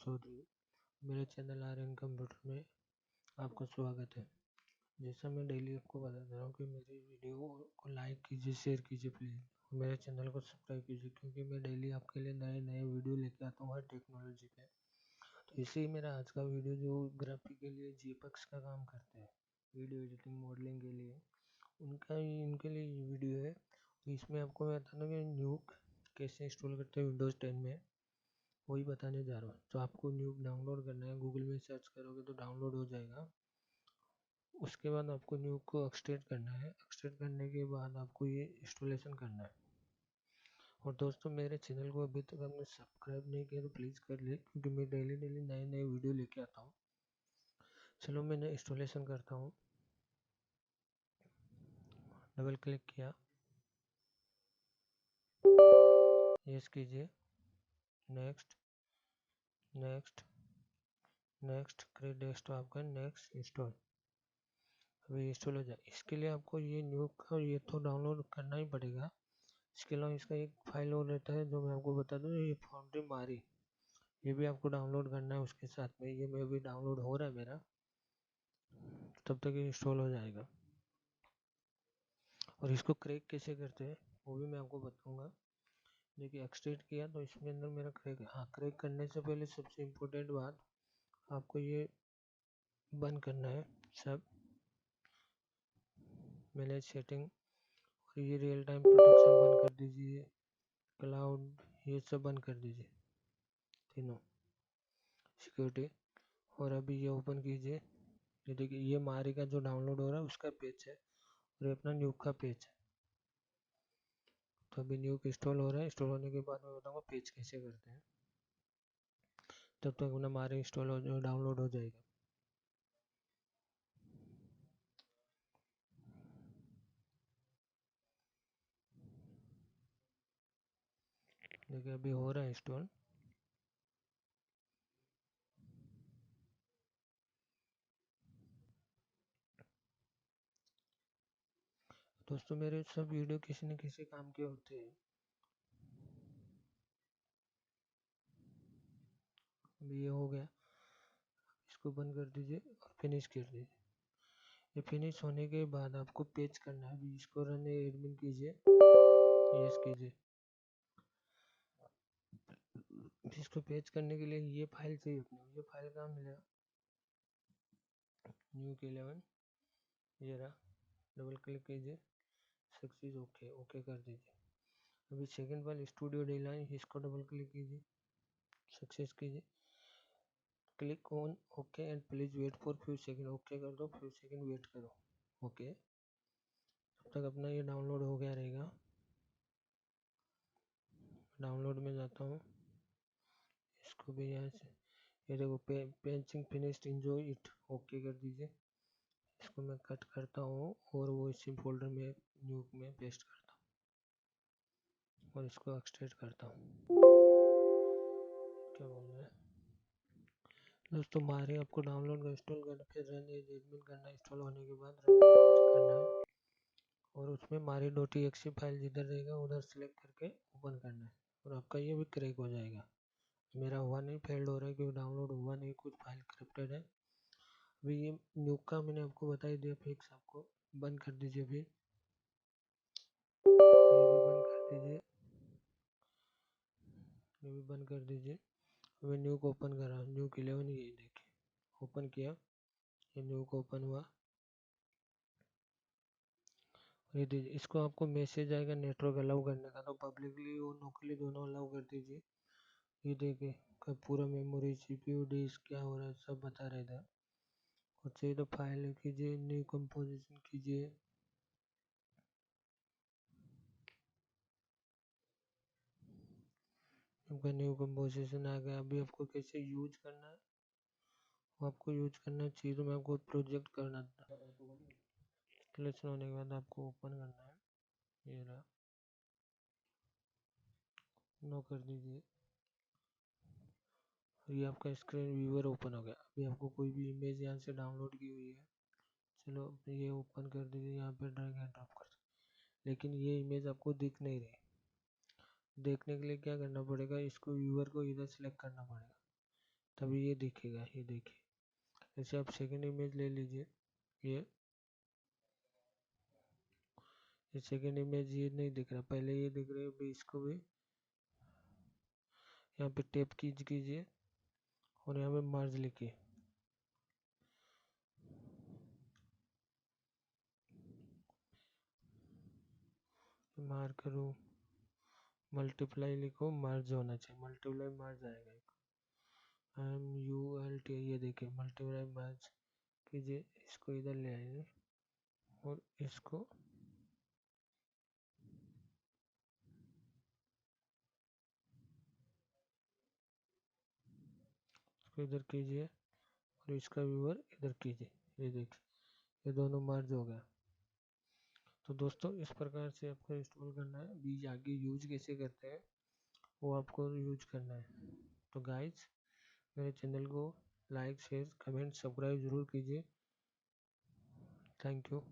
चौधरी। मेरे channel Aryan computer में आपका स्वागत है। जैसा मैं डेली आपको बता रहा हूँ कि मेरी वीडियो को लाइक कीजिए, शेयर कीजिए प्लीज़, और मेरे चैनल को सब्सक्राइब कीजिए क्योंकि मैं डेली आपके लिए नए नए वीडियो लेके आता हूँ हर टेक्नोलॉजी पे। तो इसी मेरा आज का वीडियो जो ग्राफिक के लिए जीपक्स का काम करते हैं, वीडियो एडिटिंग मॉडलिंग के लिए, इनके लिए ये वीडियो है। तो इसमें आपको मैं बताना कि न्यूक कैसे इंस्टॉल करते हैं विंडोज़ 10 में, वही बताने जा रहा हूँ। तो आपको न्यूक डाउनलोड करना है, गूगल में सर्च करोगे तो डाउनलोड हो जाएगा। उसके बाद आपको न्यूक को एक्सट्रैक्ट करना है। एक्सट्रैक्ट करने के बाद आपको ये इंस्टॉलेशन करना है। और दोस्तों, मेरे चैनल को अभी तक आपने सब्सक्राइब नहीं किया तो प्लीज़ कर ले, क्योंकि मैं डेली नए नए वीडियो लेके आता हूँ। चलो मैंने इंस्टॉलेशन करता हूँ। डबल क्लिक किया, यस कीजिए, next next next, create desktop का नेक्स्ट इंस्टॉल। अभी इंस्टॉल हो जाए। इसके लिए आपको ये न्यूक का ये तो डाउनलोड करना ही पड़ेगा। इसके अलावा इसका एक फाइल और रहता है जो मैं आपको बता दूँ, ये फाउंड्री मारी, ये भी आपको डाउनलोड करना है उसके साथ में। ये मैं भी डाउनलोड हो रहा है मेरा, तब तक ये इंस्टॉल हो जाएगा। और इसको क्रैक कैसे करते हैं वो भी मैं आपको बताऊंगा। देखिए, एक्सट्रैक्ट किया तो इसके अंदर मेरा क्रैक है। हाँ, क्रैक करने से पहले सबसे इम्पोर्टेंट बात, आपको ये बंद करना है सब, मैनेज सेटिंग, और ये रियल टाइम प्रोटेक्शन बंद कर दीजिए, क्लाउड ये सब बंद कर दीजिए, तीनों सिक्योरिटी। और अभी ये ओपन कीजिए। ये देखिए, ये मारी का जो डाउनलोड हो रहा है उसका पेज है, और ये अपना न्यूक का पेज है। तो अभी न्यूक इंस्टॉल हो रहा है। इंस्टॉल होने के बाद मैं बताऊंगा पेज कैसे करते हैं। तब तक अपना मारी इंस्टॉल हो डाउनलोड हो जाएगा। देखिए, अभी हो रहा है इंस्टॉल। दोस्तों, मेरे सब वीडियो किसी न किसी काम के होते हैं। अभी ये हो गया, इसको बंद कर दीजिए और फिनिश कर दीजिए। ये फिनिश होने के बाद आपको पेज करना है। अभी इसको रन एडमिन कीजिए, यस कीजिए। इसको पेज करने के लिए ये फाइल चाहिए अपने। ये फाइल कहाँ मिलेगा? न्यूक 11, ये रहा। डबल क्लिक कीजिए, सक्सेस, ओके ओके कर दीजिए। अभी सेकंड फाइल स्टूडियो डिजाइन, इसको डबल क्लिक कीजिए, सक्सेस कीजिए, click on okay and please wait for few second. Okay कर दो, फ्यू सेकंड वेट करो, ओके। तब तक अपना ये डाउनलोड हो गया रहेगा। डाउनलोड में जाता हूँ, इसको भी यहाँ से, ये देखो पेंचिंग फिनिश्ड, एंजॉय इट, ओके कर दीजिए। इसको मैं कट करता हूँ और वो इसी फोल्डर में न्यूक में पेस्ट करता हूँ, और इसको एक्सट्रैक्ट करता हूँ। क्या बोल रहे हैं दोस्तों, मारे आपको डाउनलोड का इंस्टॉल करना, फिर रन एज एडमिन करना। इंस्टॉल होने के बाद रन करना है, और उसमें मारी .exe फाइल जिधर रहेगा उधर सेलेक्ट करके ओपन करना है, और आपका ये भी क्रैक हो जाएगा। मेरा हुआ नहीं, फेल्ड हो रहा है क्योंकि डाउनलोड हुआ नहीं, कुछ फाइल करप्टेड है। अभी ये न्यूक का मैंने आपको बता ही दिया फिक्स। आपको बंद कर दीजिए, अभी ये भी बंद कर दीजिए, ये भी बंद कर दीजिए। अभी न्यूक ओपन करा, न्यूक 11, ये देखिए ओपन किया, ये न्यूक ओपन हुआ। ये दीजिए, इसको आपको मैसेज आएगा नेटवर्क अलाउ करने का, तो पब्लिकली और लोकली दोनों अलाउ कर दीजिए। ये देखिए, कब पूरा मेमोरी, सीपीयू, डिस्क क्या हो रहा है सब बता रहे थे। और चाहिए तो फाइल कीजिए, न्यू कंपोजिशन कीजिए। आपका न्यू कंपोजिशन आ गया। अभी आपको कैसे यूज करना है वो आपको यूज करना चाहिए, तो मैं आपको प्रोजेक्ट करना था। इंस्टॉलेशन होने के बाद आपको ओपन करना है, ये रहा, नो कर दीजिए। ये आपका स्क्रीन व्यूअर ओपन हो गया। अभी आपको कोई भी इमेज यहाँ से डाउनलोड की हुई है, चलो ये ओपन कर दीजिए, यहाँ पे ड्रैग एंड ड्रॉप कर दीजिए। लेकिन ये इमेज आपको दिख नहीं रही। देखने के लिए क्या करना पड़ेगा, इसको व्यूअर को इधर सेलेक्ट करना पड़ेगा, तभी ये दिखेगा। ये देखिए, ऐसे आप सेकंड इमेज ले लीजिए। ये सेकंड इमेज ये नहीं दिख रहा, पहले ये दिख रहा है। अभी इसको भी यहाँ पे टैप कीजिए और यहाँ पे मर्ज लिखिए। मार करूँ, मल्टीप्लाई लिखो, मर्ज होना चाहिए, मल्टीप्लाई मर्ज आएगा। MULT, ये देखिए मल्टीप्लाई मर्ज कीजिए। इसको इधर ले आइए और इसको इधर कीजिए और इसका व्यूअर इधर कीजिए। ये देखिए, ये दोनों मर्ज हो गया। तो दोस्तों इस प्रकार से आपको इंस्टॉल करना है। अभी आगे यूज कैसे करते हैं वो आपको यूज करना है। तो गाइस, मेरे चैनल को लाइक, शेयर, कमेंट, सब्सक्राइब जरूर कीजिए। Thank you.